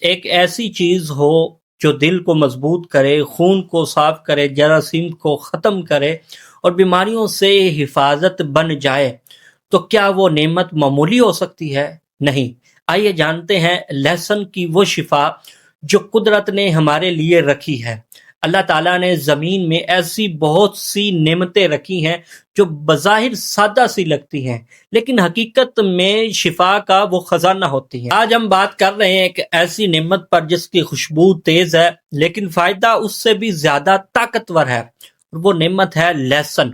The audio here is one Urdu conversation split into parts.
ایک ایسی چیز ہو جو دل کو مضبوط کرے، خون کو صاف کرے، جراثیم کو ختم کرے اور بیماریوں سے حفاظت بن جائے، تو کیا وہ نعمت معمولی ہو سکتی ہے؟ نہیں۔ آئیے جانتے ہیں لہسن کی وہ شفا جو قدرت نے ہمارے لیے رکھی ہے۔ اللہ تعالیٰ نے زمین میں ایسی بہت سی نعمتیں رکھی ہیں جو بظاہر سادہ سی لگتی ہیں، لیکن حقیقت میں شفا کا وہ خزانہ ہوتی ہیں۔ آج ہم بات کر رہے ہیں ایک ایسی نعمت پر جس کی خوشبو تیز ہے لیکن فائدہ اس سے بھی زیادہ طاقتور ہے، وہ نعمت ہے لہسن۔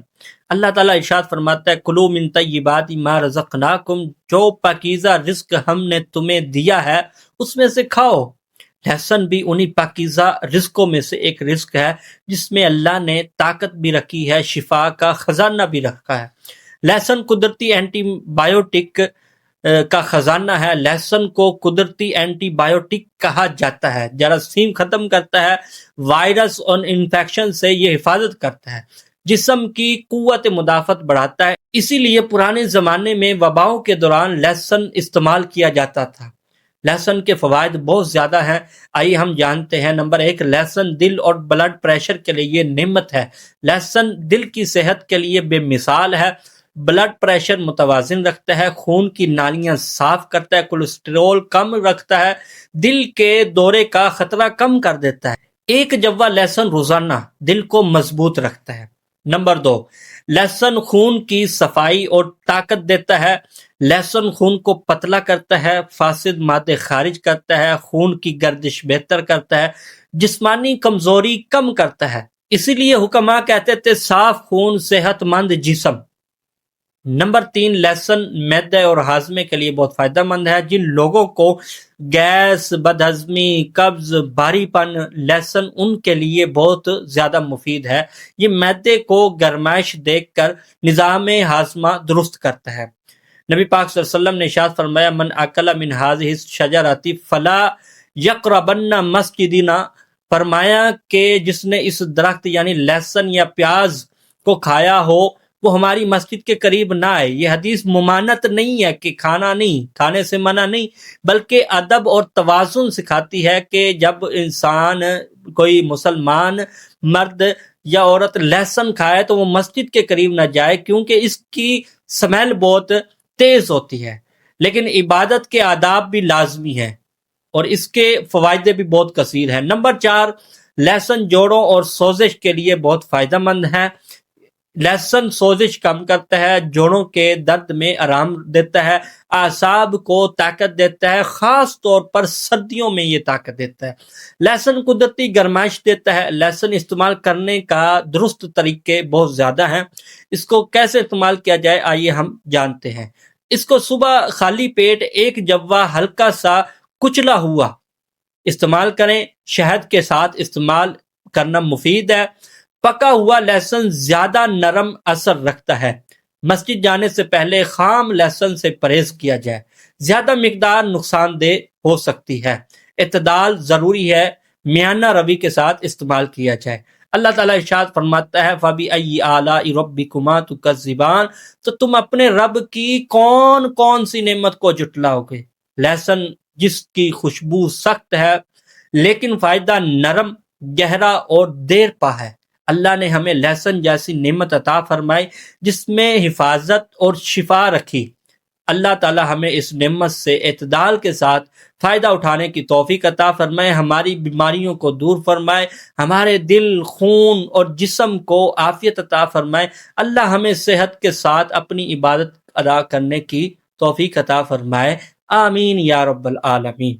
اللہ تعالیٰ ارشاد فرماتا ہے کلوا من طیبات ما رزقناکم، جو پاکیزہ رزق ہم نے تمہیں دیا ہے اس میں سے کھاؤ۔ لہسن بھی انہی پاکیزہ رزقوں میں سے ایک رزق ہے جس میں اللہ نے طاقت بھی رکھی ہے، شفا کا خزانہ بھی رکھا ہے۔ لہسن قدرتی اینٹی بایوٹک کا خزانہ ہے۔ لہسن کو قدرتی اینٹی بایوٹک کہا جاتا ہے، جراثیم ختم کرتا ہے، وائرس اور انفیکشن سے یہ حفاظت کرتا ہے، جسم کی قوت مدافعت بڑھاتا ہے۔ اسی لیے پرانے زمانے میں وباؤں کے دوران لہسن استعمال کیا جاتا تھا۔ لہسن کے فوائد بہت زیادہ ہیں، آئیے ہم جانتے ہیں۔ نمبر 1، لہسن دل اور بلڈ پریشر کے لیے یہ نعمت ہے۔ لہسن دل کی صحت کے لیے بے مثال ہے، بلڈ پریشر متوازن رکھتا ہے، خون کی نالیاں صاف کرتا ہے، کولیسٹرول کم رکھتا ہے، دل کے دورے کا خطرہ کم کر دیتا ہے۔ ایک جوا لہسن روزانہ دل کو مضبوط رکھتا ہے۔ نمبر 2، لہسن خون کی صفائی اور طاقت دیتا ہے۔ لہسن خون کو پتلا کرتا ہے، فاسد مادے خارج کرتا ہے، خون کی گردش بہتر کرتا ہے، جسمانی کمزوری کم کرتا ہے۔ اسی لیے حکماء کہتے تھے صاف خون صحت مند جسم۔ نمبر 3، لہسن معدے اور ہاضمے کے لیے بہت فائدہ مند ہے۔ جن لوگوں کو گیس، بدہضمی، قبض، بھاری پن، لہسن ان کے لیے بہت زیادہ مفید ہے۔ یہ معدے کو گرمائش دے کر نظام ہاضمہ درست کرتا ہے۔ نبی پاک صلی اللہ علیہ وسلم نے ارشاد فرمایا من اکل من هذه الشجرۃ فلا یقربن مسجدنا، فرمایا کہ جس نے اس درخت یعنی لہسن یا پیاز کو کھایا ہو وہ ہماری مسجد کے قریب نہ آئے۔ یہ حدیث ممانت نہیں ہے کہ کھانا نہیں، کھانے سے منع نہیں، بلکہ ادب اور توازن سکھاتی ہے کہ جب انسان کوئی مسلمان مرد یا عورت لہسن کھائے تو وہ مسجد کے قریب نہ جائے، کیونکہ اس کی سمیل بہت تیز ہوتی ہے۔ لیکن عبادت کے آداب بھی لازمی ہیں اور اس کے فوائد بھی بہت کثیر ہیں۔ نمبر 4، لہسن جوڑوں اور سوزش کے لیے بہت فائدہ مند ہے۔ لہسن سوزش کم کرتا ہے، جوڑوں کے درد میں آرام دیتا ہے، اعصاب کو طاقت دیتا ہے، خاص طور پر سردیوں میں یہ طاقت دیتا ہے۔ لہسن قدرتی گرمائش دیتا ہے۔ لہسن استعمال کرنے کا درست طریقے بہت زیادہ ہیں۔ اس کو کیسے استعمال کیا جائے آئیے ہم جانتے ہیں۔ اس کو صبح خالی پیٹ ایک جوا ہلکا سا کچلا ہوا استعمال کریں، شہد کے ساتھ استعمال کرنا مفید ہے۔ پکا ہوا لہسن زیادہ نرم اثر رکھتا ہے۔ مسجد جانے سے پہلے خام لہسن سے پرہیز کیا جائے، زیادہ مقدار نقصان دہ ہو سکتی ہے۔ اعتدال ضروری ہے، میانہ روی کے ساتھ استعمال کیا جائے۔ اللہ تعالیٰ ارشاد فرماتا ہے فَبِأَيِّ آلَاءِ رَبِّكُمَا تُكَذِّبَانِ، تو تم اپنے رب کی کون کون سی نعمت کو جھٹلاؤ گے؟ لہسن جس کی خوشبو سخت ہے لیکن فائدہ نرم، گہرا اور دیر پا ہے۔ اللہ نے ہمیں لہسن جیسی نعمت عطا فرمائی جس میں حفاظت اور شفا رکھی۔ اللہ تعالی ہمیں اس نعمت سے اعتدال کے ساتھ فائدہ اٹھانے کی توفیق عطا فرمائے، ہماری بیماریوں کو دور فرمائے، ہمارے دل، خون اور جسم کو عافیت عطا فرمائے۔ اللہ ہمیں صحت کے ساتھ اپنی عبادت ادا کرنے کی توفیق عطا فرمائے۔ آمین یا رب العالمین۔